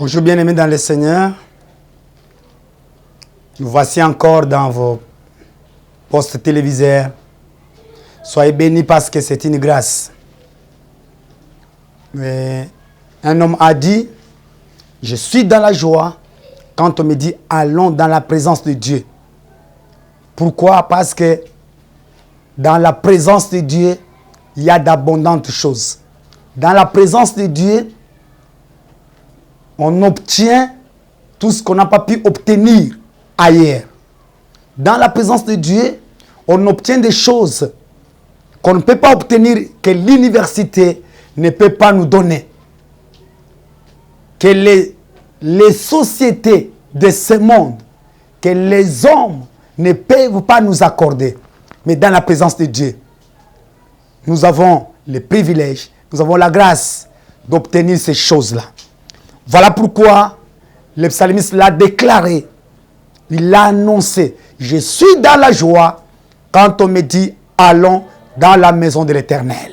Bonjour bien-aimés dans le Seigneur. Nous voici encore dans vos postes téléviseurs. Soyez bénis parce que c'est une grâce. Mais un homme a dit, je suis dans la joie quand on me dit, allons dans la présence de Dieu. Pourquoi? Parce que dans la présence de Dieu, il y a d'abondantes choses. Dans la présence de Dieu, on obtient tout ce qu'on n'a pas pu obtenir ailleurs. Dans la présence de Dieu, on obtient des choses qu'on ne peut pas obtenir, que l'université ne peut pas nous donner. Que les sociétés de ce monde, que les hommes ne peuvent pas nous accorder. Mais dans la présence de Dieu, nous avons le privilège, nous avons la grâce d'obtenir ces choses-là. Voilà pourquoi le psalmiste l'a déclaré, il l'a annoncé. Je suis dans la joie quand on me dit, allons dans la maison de l'Éternel.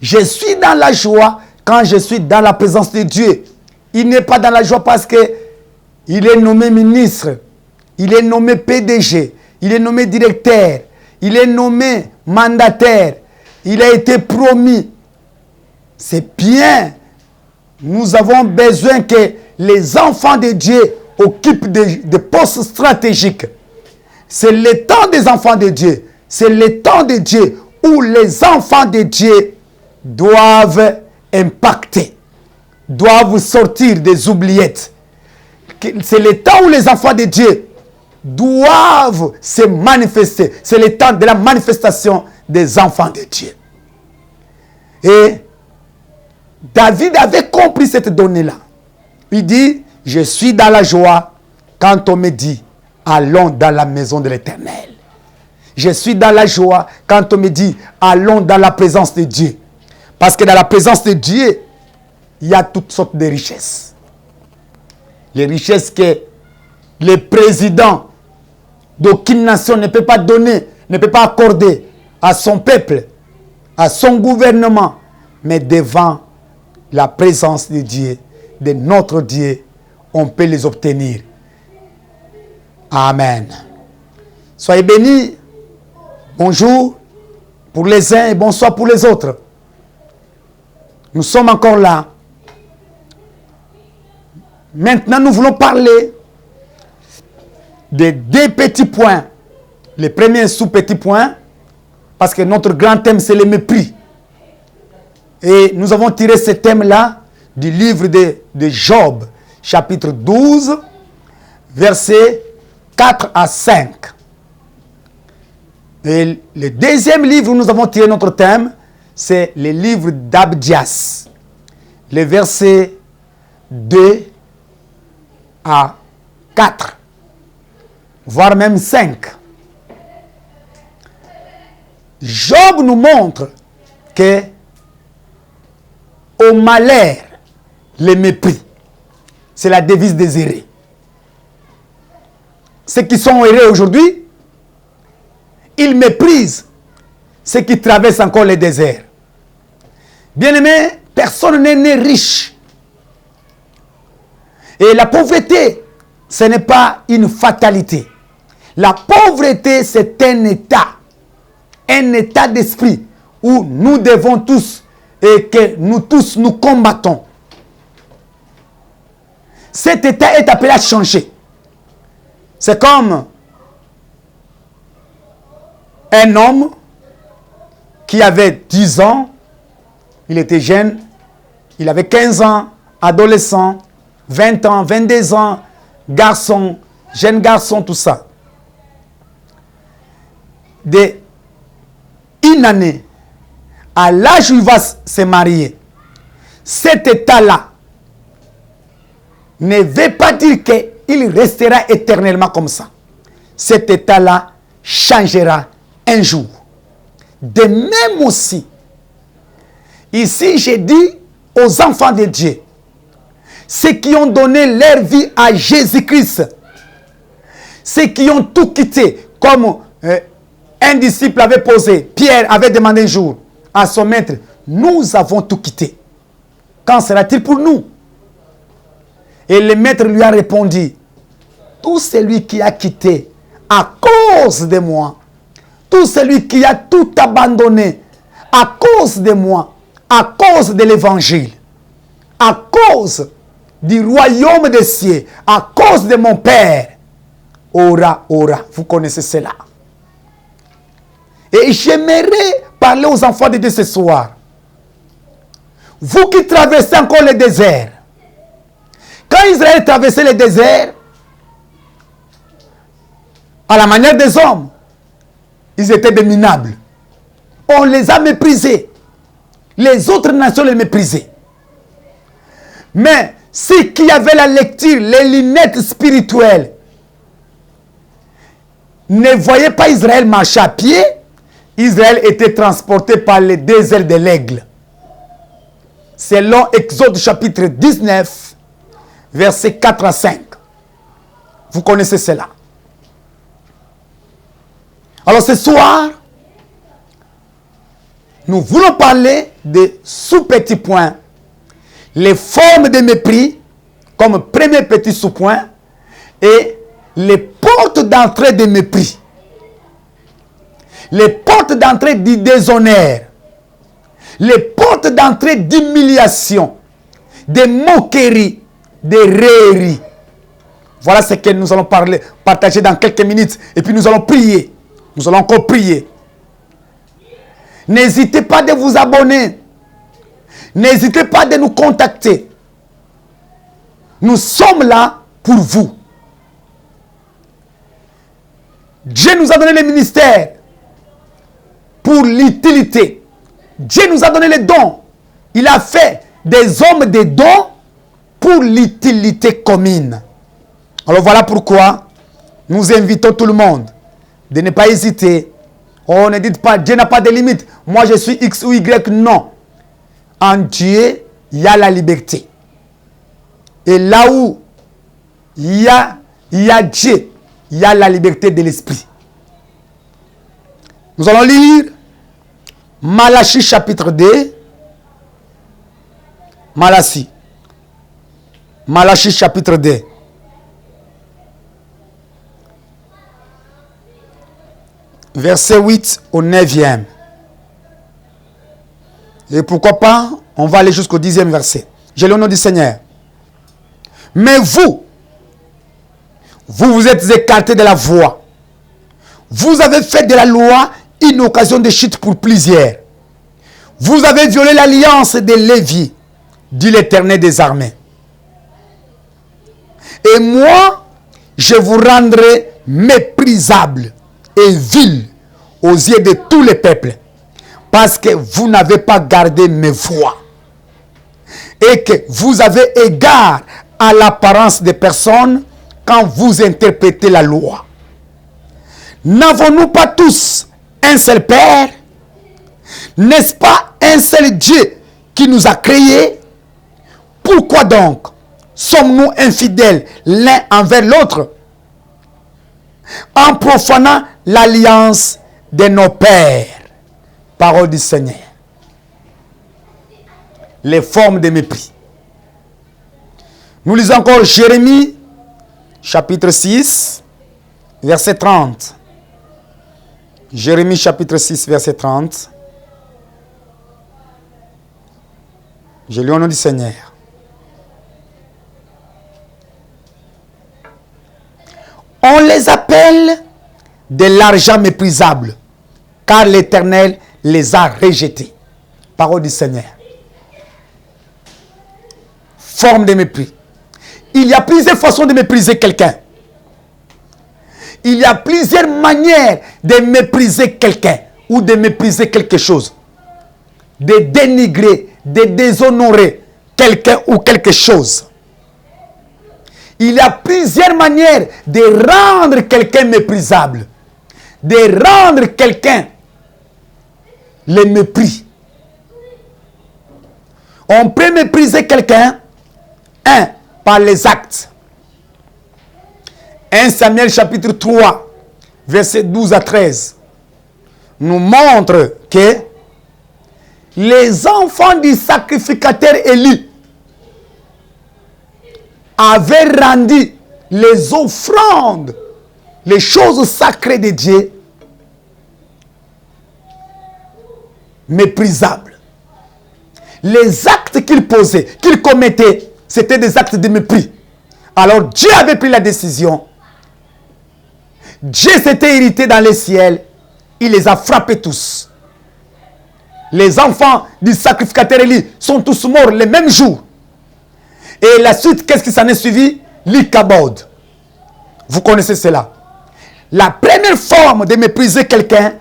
Je suis dans la joie quand je suis dans la présence de Dieu. Il n'est pas dans la joie parce que il est nommé ministre, il est nommé PDG, il est nommé directeur, il est nommé mandataire, il a été promis. C'est bien. Nous avons besoin que les enfants de Dieu occupent des postes stratégiques. C'est le temps des enfants de Dieu. C'est le temps de Dieu où les enfants de Dieu doivent impacter, doivent sortir des oubliettes. C'est le temps où les enfants de Dieu doivent se manifester. C'est le temps de la manifestation des enfants de Dieu. Et David avait compris cette donnée-là. Il dit, je suis dans la joie quand on me dit, allons dans la maison de l'Éternel. Je suis dans la joie quand on me dit, allons dans la présence de Dieu. Parce que dans la présence de Dieu, il y a toutes sortes de richesses. Les richesses que le président d'aucune nation ne peut pas donner, ne peut pas accorder à son peuple, à son gouvernement, mais devant la présence de Dieu, de notre Dieu, on peut les obtenir. Amen. Soyez bénis. Bonjour pour les uns et bonsoir pour les autres. Nous sommes encore là. Maintenant, nous voulons parler de deux petits points. Le premier sous-petit point, parce que notre grand thème, c'est le mépris. Et nous avons tiré ce thème-là du livre de Job, chapitre 12, versets 4 à 5. Et le deuxième livre où nous avons tiré notre thème, c'est le livre d'Abdias, les versets 2 à 4, voire même 5. Job nous montre que au malheur, le mépris. C'est la devise des errés. Ceux qui sont errés aujourd'hui, ils méprisent ceux qui traversent encore les déserts. Bien-aimé, personne n'est né riche. Et la pauvreté, ce n'est pas une fatalité. La pauvreté, c'est un état d'esprit où nous devons tous et que nous tous nous combattons. Cet état est appelé à changer. C'est comme un homme qui avait 10 ans, il était jeune, il avait 15 ans, adolescent, 20 ans, 22 ans, garçon, jeune garçon, tout ça. Une année, à l'âge où il va se marier, cet état-là ne veut pas dire qu'il restera éternellement comme ça. Cet état-là changera un jour. De même aussi, ici j'ai dit aux enfants de Dieu, ceux qui ont donné leur vie à Jésus-Christ, ceux qui ont tout quitté, comme un disciple avait posé, Pierre avait demandé un jour à son maître, nous avons tout quitté. Qu'en sera-t-il pour nous? Et le maître lui a répondu, tout celui qui a quitté à cause de moi, tout celui qui a tout abandonné à cause de moi, à cause de l'évangile, à cause du royaume des cieux, à cause de mon Père, aura. Vous connaissez cela. Et j'aimerais parler aux enfants de Dieu ce soir. Vous qui traversez encore le désert. Quand Israël traversait le désert, à la manière des hommes, ils étaient des minables. On les a méprisés. Les autres nations les méprisaient. Mais ceux qui avaient la lecture, les lunettes spirituelles, ne voyaient pas Israël marcher à pied. Israël était transporté par les deux ailes de l'aigle. Selon Exode chapitre 19, versets 4 à 5. Vous connaissez cela. Alors ce soir, nous voulons parler de sous-petits points. Les formes de mépris, comme premier petit sous-point, et les portes d'entrée de mépris. Les portes d'entrée du déshonneur. Les portes d'entrée d'humiliation, de moquerie, de raillerie. Voilà ce que nous allons partager dans quelques minutes. Et puis nous allons prier. Nous allons encore prier. N'hésitez pas de vous abonner. N'hésitez pas de nous contacter. Nous sommes là pour vous. Dieu nous a donné le ministère pour l'utilité. Dieu nous a donné les dons. Il a fait des hommes des dons pour l'utilité commune. Alors voilà pourquoi nous invitons tout le monde de ne pas hésiter. Oh, ne dites pas, Dieu n'a pas de limite. Moi, je suis X ou Y. Non. En Dieu, il y a la liberté. Et là où il y a Dieu, il y a la liberté de l'esprit. Nous allons lire Malachie chapitre 2. Malachie chapitre 2. Verset 8 au 9e. Et pourquoi pas, on va aller jusqu'au 10e verset. J'ai le nom du Seigneur. Mais vous vous êtes écartés de la voie. Vous avez fait de la loi une occasion de chute pour plusieurs. Vous avez violé l'alliance de Lévi, dit l'Éternel des armées. Et moi, je vous rendrai méprisable et vil aux yeux de tous les peuples, parce que vous n'avez pas gardé mes voies et que vous avez égard à l'apparence des personnes quand vous interprétez la loi. N'avons-nous pas tous un seul Père? N'est-ce pas un seul Dieu qui nous a créés? Pourquoi donc sommes-nous infidèles l'un envers l'autre en profanant l'alliance de nos pères? Parole du Seigneur. Les formes de mépris. Nous lisons encore Jérémie, chapitre 6, verset 30. Jérémie, chapitre 6, verset 30. Je lis au nom du Seigneur. On les appelle de l'argent méprisable, car l'Éternel les a rejetés. Parole du Seigneur. Forme de mépris. Il y a plusieurs façons de mépriser quelqu'un. Il y a plusieurs manières de mépriser quelqu'un ou de mépriser quelque chose. De dénigrer, de déshonorer quelqu'un ou quelque chose. Il y a plusieurs manières de rendre quelqu'un méprisable. De rendre quelqu'un le mépris. On peut mépriser quelqu'un, par les actes. 1 Samuel chapitre 3, verset 12 à 13, nous montre que les enfants du sacrificateur Élie avait rendu les offrandes, les choses sacrées de Dieu, méprisables. Les actes qu'il posait, qu'il commettait, c'était des actes de mépris. Alors Dieu avait pris la décision. Dieu s'était irrité dans les ciels. Il les a frappés tous. Les enfants du sacrificateur Élie sont tous morts le même jour. Et la suite, qu'est-ce qui s'en est suivi? L'Ikabod. Vous connaissez cela. La première forme de mépriser quelqu'un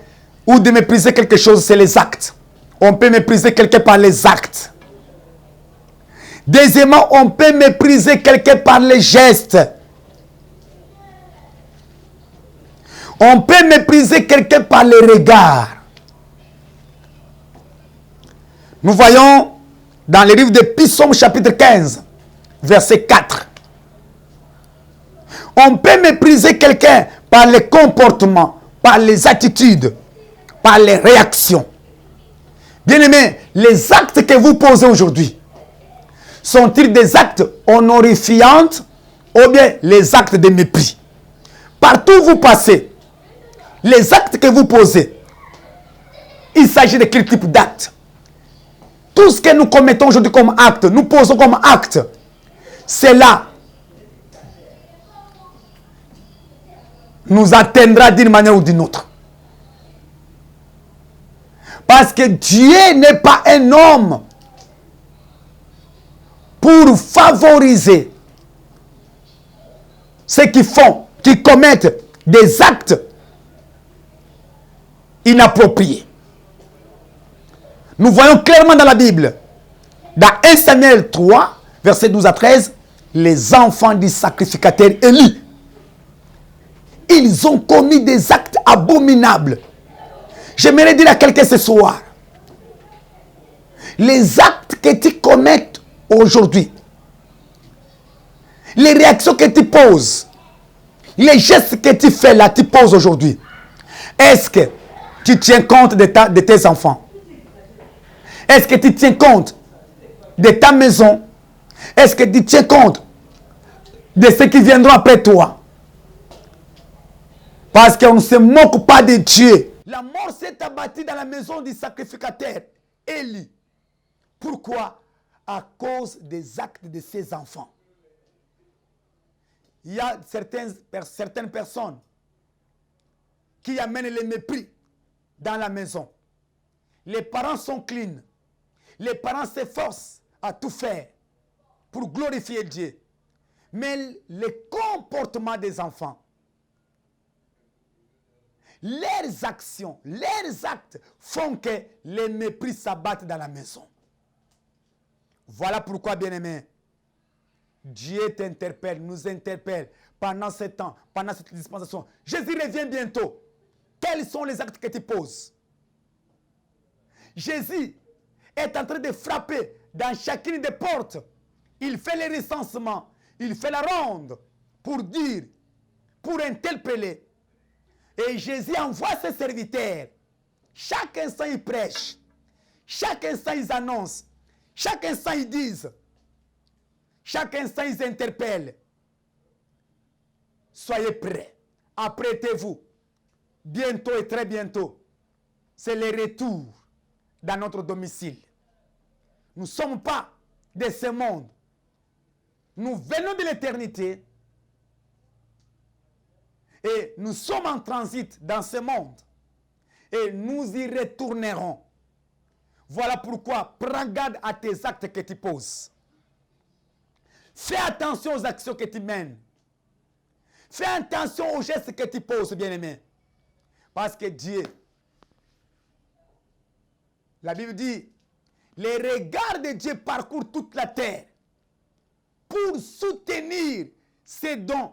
ou de mépriser quelque chose, c'est les actes. On peut mépriser quelqu'un par les actes. Deuxièmement, on peut mépriser quelqu'un par les gestes. On peut mépriser quelqu'un par les regards. Nous voyons dans le livre de Psaume chapitre 15, verset 4. On peut mépriser quelqu'un par les comportements, par les attitudes, par les réactions. Bien-aimés, les actes que vous posez aujourd'hui, sont-ils des actes honorifiants ou bien les actes de mépris? Partout où vous passez, les actes que vous posez, il s'agit de quel type d'acte? Tout ce que nous commettons aujourd'hui comme acte, nous posons comme acte, cela nous atteindra d'une manière ou d'une autre. Parce que Dieu n'est pas un homme pour favoriser ceux qui commettent des actes inappropriés. Nous voyons clairement dans la Bible, dans 1 Samuel 3, versets 12 à 13, les enfants du sacrificateur Élie, ils ont commis des actes abominables. J'aimerais dire à quelqu'un ce soir, les actes que tu commets aujourd'hui, les réactions que tu poses, les gestes que tu fais là, tu poses aujourd'hui, est-ce que tu tiens compte de tes enfants? Est-ce que tu tiens compte de ta maison? Est-ce que tu tiens compte de ceux qui viendront après toi? Parce qu'on ne se moque pas de Dieu. La mort s'est abattue dans la maison du sacrificateur Élie. Pourquoi? À cause des actes de ses enfants. Il y a certaines personnes qui amènent le mépris dans la maison. Les parents sont clean. Les parents s'efforcent à tout faire pour glorifier Dieu. Mais le comportement des enfants, leurs actions, leurs actes font que les mépris s'abattent dans la maison. Voilà pourquoi, bien-aimés, Dieu t'interpelle, nous interpelle pendant ce temps, pendant cette dispensation. Jésus revient bientôt. Quels sont les actes que tu poses? Jésus est en train de frapper dans chacune des portes. Il fait les recensements, il fait la ronde pour dire, pour interpeller. Et Jésus envoie ses serviteurs. Chaque instant, ils prêchent. Chaque instant, ils annoncent. Chaque instant, ils disent. Chaque instant, ils interpellent. Soyez prêts. Apprêtez-vous. Bientôt et très bientôt, c'est le retour dans notre domicile. Nous ne sommes pas de ce monde. Nous venons de l'éternité. Et nous sommes en transit dans ce monde. Et nous y retournerons. Voilà pourquoi prends garde à tes actes que tu poses. Fais attention aux actions que tu mènes. Fais attention aux gestes que tu poses, bien-aimé. Parce que Dieu, la Bible dit, les regards de Dieu parcourent toute la terre pour soutenir ces dons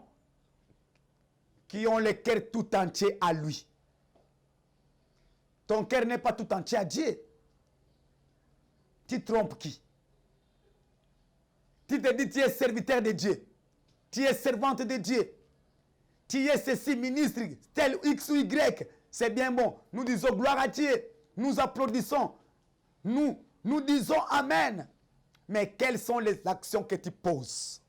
qui ont le cœur tout entier à lui. Ton cœur n'est pas tout entier à Dieu. Tu trompes qui? Tu te dis tu es serviteur de Dieu. Tu es servante de Dieu. Tu es ceci, ministre, tel X ou Y. C'est bien bon. Nous disons gloire à Dieu. Nous applaudissons. Nous disons Amen. Mais quelles sont les actions que tu poses?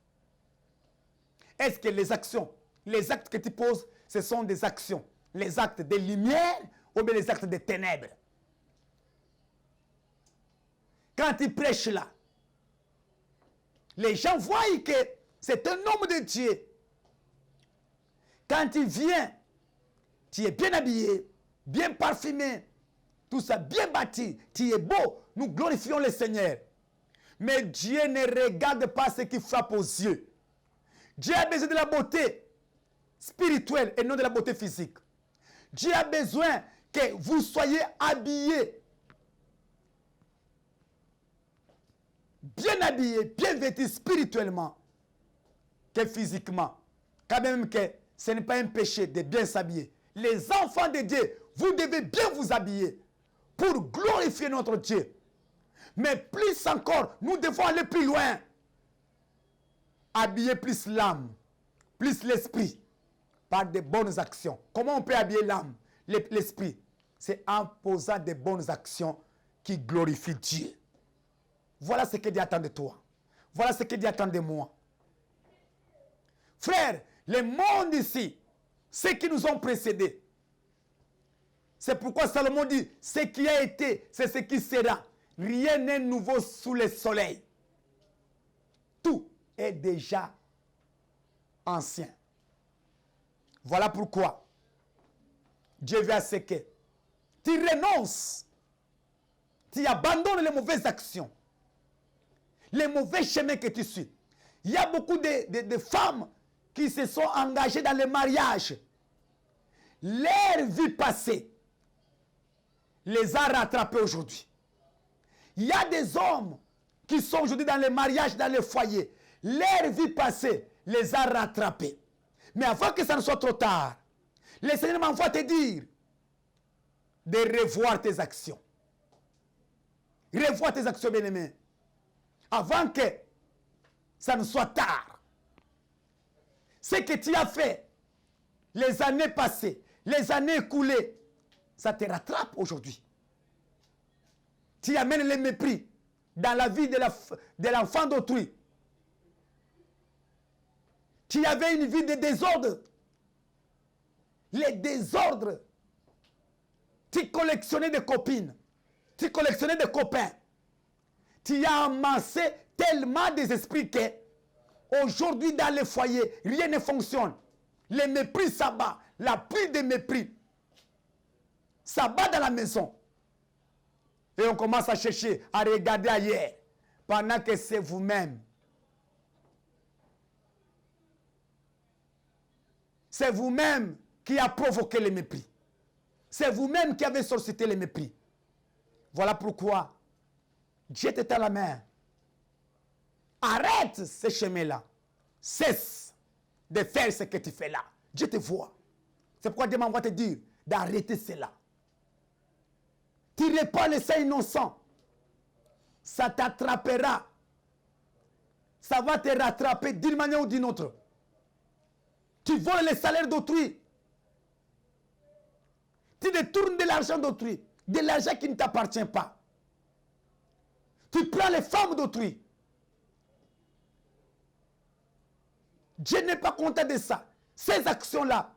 Est-ce que les actions, les actes que tu poses, ce sont des actions, les actes de lumière ou bien les actes de ténèbres? Quand tu prêches là, les gens voient que c'est un homme de Dieu. Quand tu viens, tu es bien habillé, bien parfumé, tout ça bien bâti, tu es beau, nous glorifions le Seigneur. Mais Dieu ne regarde pas ce qui frappe aux yeux. Dieu a besoin de la beauté spirituelle et non de la beauté physique. Dieu a besoin que vous soyez habillés, bien habillés, bien vêtus spirituellement que physiquement. Quand même que ce n'est pas un péché de bien s'habiller. Les enfants de Dieu, vous devez bien vous habiller pour glorifier notre Dieu. Mais plus encore, nous devons aller plus loin. Habiller plus l'âme, plus l'esprit, par de bonnes actions. Comment on peut habiller l'âme, l'esprit? C'est en posant de bonnes actions qui glorifient Dieu. Voilà ce que Dieu attend de toi. Voilà ce que Dieu attend de moi. Frère, le monde ici, ceux qui nous ont précédés, c'est pourquoi Salomon dit, ce qui a été, c'est ce qui sera. Rien n'est nouveau sous le soleil. Tout est déjà ancien. Voilà pourquoi Dieu veut à ce que tu renonces, tu abandonnes les mauvaises actions, les mauvais chemins que tu suis. Il y a beaucoup de femmes qui se sont engagées dans le mariage. Leur vie passée les a rattrapés aujourd'hui. Il y a des hommes qui sont aujourd'hui dans le mariage, dans le foyer. Leur vie passée les a rattrapés. Mais avant que ça ne soit trop tard, le Seigneur m'envoie te dire de revoir tes actions. Revoir tes actions, bien-aimés. Avant que ça ne soit tard. Ce que tu as fait les années passées, les années écoulées, ça te rattrape aujourd'hui. Tu amènes le mépris dans la vie de l'enfant d'autrui. Tu avais une vie de désordre. Les désordres. Tu collectionnais des copines. Tu collectionnais des copains. Tu as amassé tellement des esprits que aujourd'hui dans les foyers, rien ne fonctionne. Les mépris s'abat. La pluie de mépris s'abat dans la maison. Et on commence à chercher, à regarder ailleurs. Pendant que c'est vous-même. C'est vous-même qui a provoqué le mépris. C'est vous-même qui avez suscité le mépris. Voilà pourquoi Dieu te tend la main. Arrête ce chemin-là. Cesse de faire ce que tu fais là. Dieu te voit. C'est pourquoi Dieu m'envoie te dire d'arrêter cela. Tu n'es pas le sang innocent. Ça t'attrapera. Ça va te rattraper d'une manière ou d'une autre. Tu voles les salaires d'autrui. Tu détournes de l'argent d'autrui. De l'argent qui ne t'appartient pas. Tu prends les femmes d'autrui. Dieu n'est pas content de ça. Ces actions-là,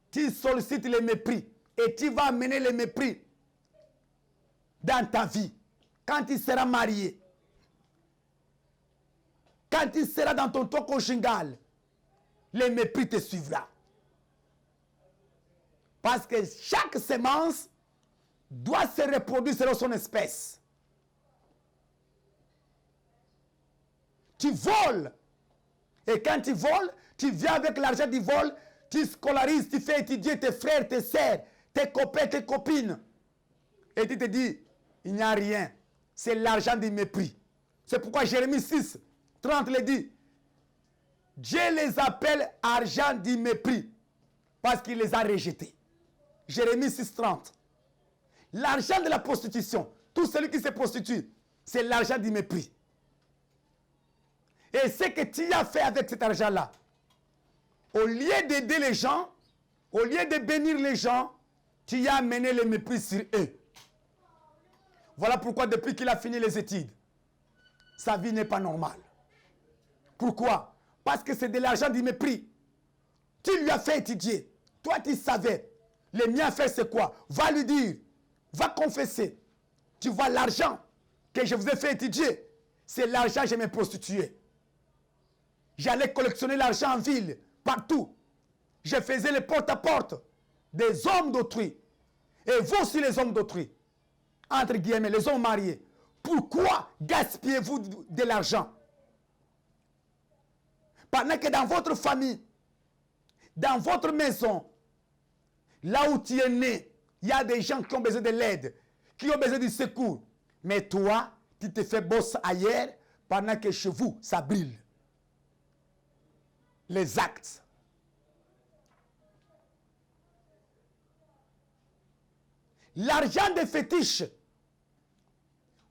tu sollicites le mépris. Et tu vas amener le mépris dans ta vie. Quand tu seras marié. Quand tu seras dans ton toit conjugal. Le mépris te suivra. Parce que chaque semence doit se reproduire selon son espèce. Tu voles. Et quand tu voles, tu viens avec l'argent du vol, tu scolarises, tu fais étudier tes frères, tes sœurs, tes copains, tes copines. Et tu te dis, il n'y a rien. C'est l'argent du mépris. C'est pourquoi Jérémie 6, 30 le dit. Dieu les appelle argent du mépris. Parce qu'il les a rejetés. Jérémie 6, 30. L'argent de la prostitution, tout celui qui se prostitue, c'est l'argent du mépris. Et ce que tu as fait avec cet argent-là, au lieu d'aider les gens, au lieu de bénir les gens, tu as amené le mépris sur eux. Voilà pourquoi depuis qu'il a fini les études, sa vie n'est pas normale. Pourquoi? Parce que c'est de l'argent du mépris. Tu lui as fait étudier. Toi, tu savais. Le mien fait c'est quoi? Va lui dire. Va confesser. Tu vois l'argent que je vous ai fait étudier. C'est l'argent que je me prostituais. J'allais collectionner l'argent en ville, partout. Je faisais le porte-à-porte des hommes d'autrui. Et vous aussi les hommes d'autrui. Entre guillemets, les hommes mariés. Pourquoi gaspillez-vous de l'argent? Pendant que dans votre famille, dans votre maison, là où tu es né, il y a des gens qui ont besoin de l'aide, qui ont besoin du secours. Mais toi, tu te fais boss ailleurs, pendant que chez vous, ça brille. Les actes. L'argent des fétiches.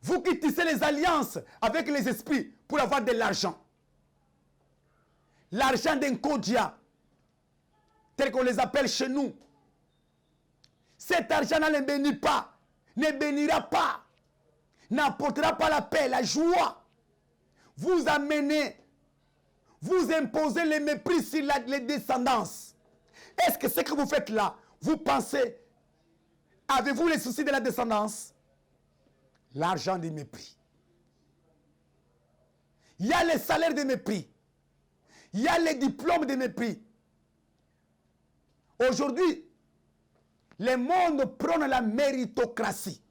Vous qui tissez les alliances avec les esprits pour avoir de l'argent. L'argent d'un Kodia, tel qu'on les appelle chez nous. Cet argent-là ne bénit pas, ne bénira pas, n'apportera pas la paix, la joie. Vous amenez, vous imposez le mépris sur les descendances. Est-ce que ce que vous faites là, vous pensez, avez-vous les soucis de la descendance? L'argent du mépris. Il y a les salaires de mépris. Il y a les diplômes de mépris. Aujourd'hui, le monde prône la méritocratie.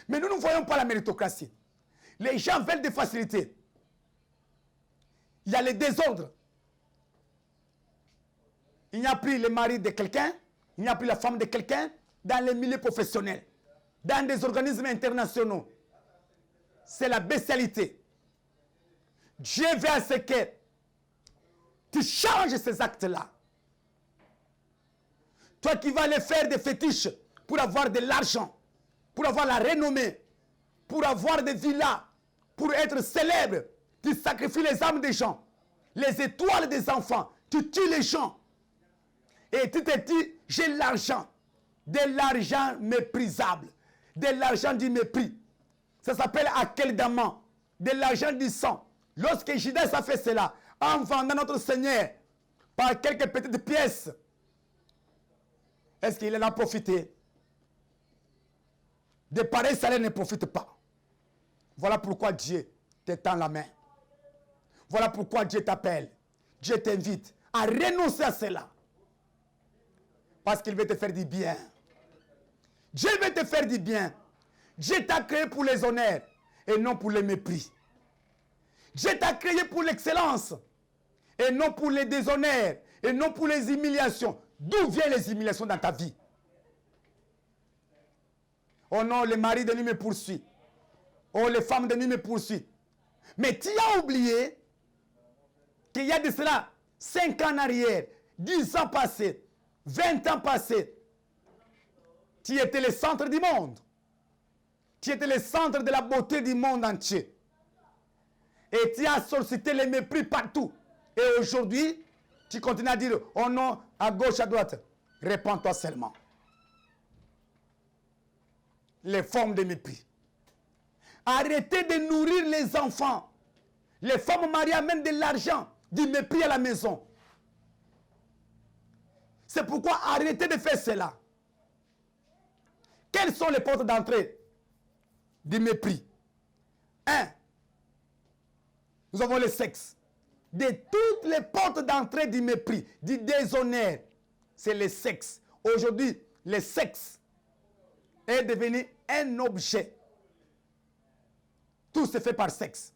Mais nous ne voyons pas la méritocratie. Les gens veulent des facilités. Il y a les désordres. Il n'y a plus le mari de quelqu'un, il n'y a plus la femme de quelqu'un dans les milieux professionnels, dans des organismes internationaux. C'est la bestialité. Dieu veut à ce que tu changes ces actes-là. Toi qui vas aller faire des fétiches pour avoir de l'argent, pour avoir la renommée, pour avoir des villas, pour être célèbre, tu sacrifies les âmes des gens, les étoiles des enfants, tu tues les gens. Et tu te dis, j'ai l'argent, de l'argent méprisable, de l'argent du mépris. Ça s'appelle akeldama, de l'argent du sang. Lorsque Judas a fait cela, en vendant notre Seigneur par quelques petites pièces, est-ce qu'il en a profité? De pareils salaires ne profitent pas. Voilà pourquoi Dieu te tend la main. Voilà pourquoi Dieu t'appelle. Dieu t'invite à renoncer à cela. Parce qu'il veut te faire du bien. Dieu veut te faire du bien. Dieu t'a créé pour les honneurs et non pour les mépris. Dieu t'a créé pour l'excellence et non pour les déshonneurs et non pour les humiliations. D'où viennent les humiliations dans ta vie? Oh non, le mari de lui me poursuit. Oh, les femmes de lui me poursuivent. Mais tu as oublié qu'il y a de cela 5 ans en arrière, 10 ans passés, 20 ans passés, tu étais le centre du monde. Tu étais le centre de la beauté du monde entier. Et tu as sollicité les mépris partout. Et aujourd'hui, tu continues à dire, oh non, à gauche, à droite. Répands-toi seulement. Les formes de mépris. Arrêtez de nourrir les enfants. Les femmes mariées amènent de l'argent, du mépris à la maison. C'est pourquoi arrêtez de faire cela. Quelles sont les portes d'entrée du mépris? 1. Nous avons le sexe. De toutes les portes d'entrée du mépris, du déshonneur, c'est le sexe. Aujourd'hui, le sexe est devenu un objet. Tout se fait par sexe.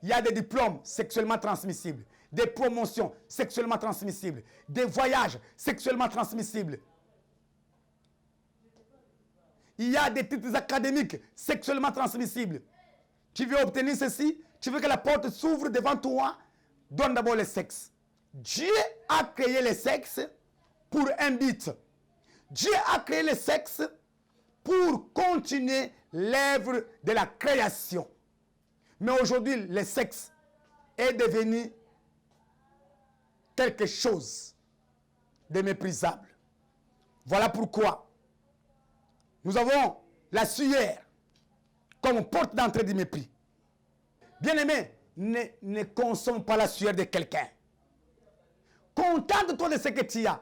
Il y a des diplômes sexuellement transmissibles, des promotions sexuellement transmissibles, des voyages sexuellement transmissibles. Il y a des titres académiques sexuellement transmissibles. Tu veux obtenir ceci, tu veux que la porte s'ouvre devant toi, donne d'abord le sexe. Dieu a créé le sexe pour un but. Dieu a créé le sexe pour continuer l'œuvre de la création. Mais aujourd'hui, le sexe est devenu quelque chose de méprisable. Voilà pourquoi nous avons la sueur comme porte d'entrée du mépris. Bien-aimés, ne consomme pas la sueur de quelqu'un. Contente-toi de ce que tu as.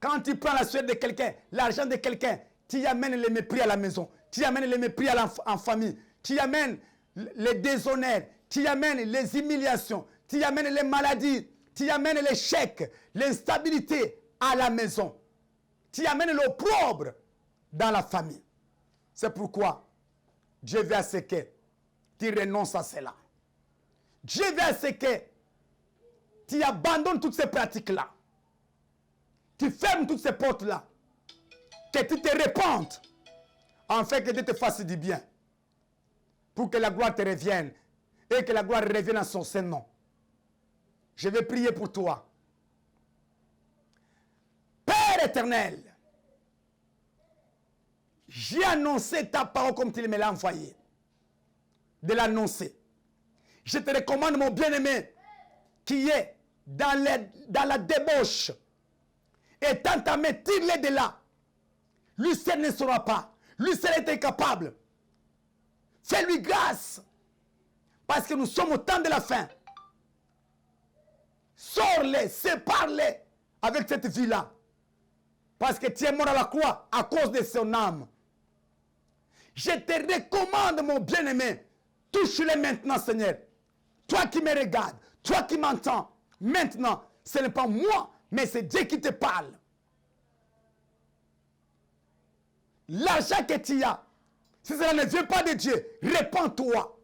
Quand tu prends la sueur de quelqu'un, l'argent de quelqu'un, tu amènes le mépris à la maison, tu amènes le mépris en famille, tu amènes les déshonneurs, tu amènes les humiliations, tu amènes les maladies, tu amènes l'échec, l'instabilité à la maison. Tu amènes l'opprobre dans la famille. C'est pourquoi Dieu veut à ce que tu renonces à cela. Dieu veut à ce que tu abandonnes toutes ces pratiques-là. Tu fermes toutes ces portes-là. Que tu te répandes. Afin que Dieu te fasse du bien. Pour que la gloire te revienne. Et que la gloire revienne à son saint nom. Je vais prier pour toi. Père éternel, j'ai annoncé ta parole comme tu me l'as envoyé. De l'annoncer. Je te recommande, mon bien-aimé, qui est dans la débauche. Et tends ta main, tire-les de là. Lui seul ne saura pas. Lui seul est incapable. Fais-lui grâce. Parce que nous sommes au temps de la fin. Sors-les, sépare-les avec cette vie-là. Parce que tu es mort à la croix à cause de son âme. Je te recommande, mon bien-aimé, touche-les maintenant, Seigneur. Toi qui me regardes, toi qui m'entends, maintenant, ce n'est pas moi, mais c'est Dieu qui te parle. L'argent que tu as, si cela ne vient pas de Dieu, répands-toi.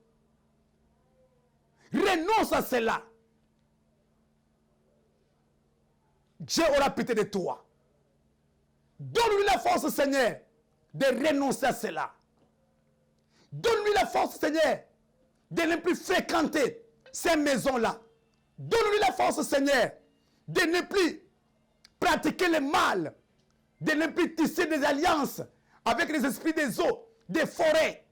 Renonce à cela. Dieu aura pitié de toi. Donne-lui la force, Seigneur, de renoncer à cela. Donne-lui la force, Seigneur, de ne plus fréquenter ces maisons-là. Donne-lui la force, Seigneur, de ne plus pratiquer le mal, de ne plus tisser des alliances avec les esprits des eaux, des forêts.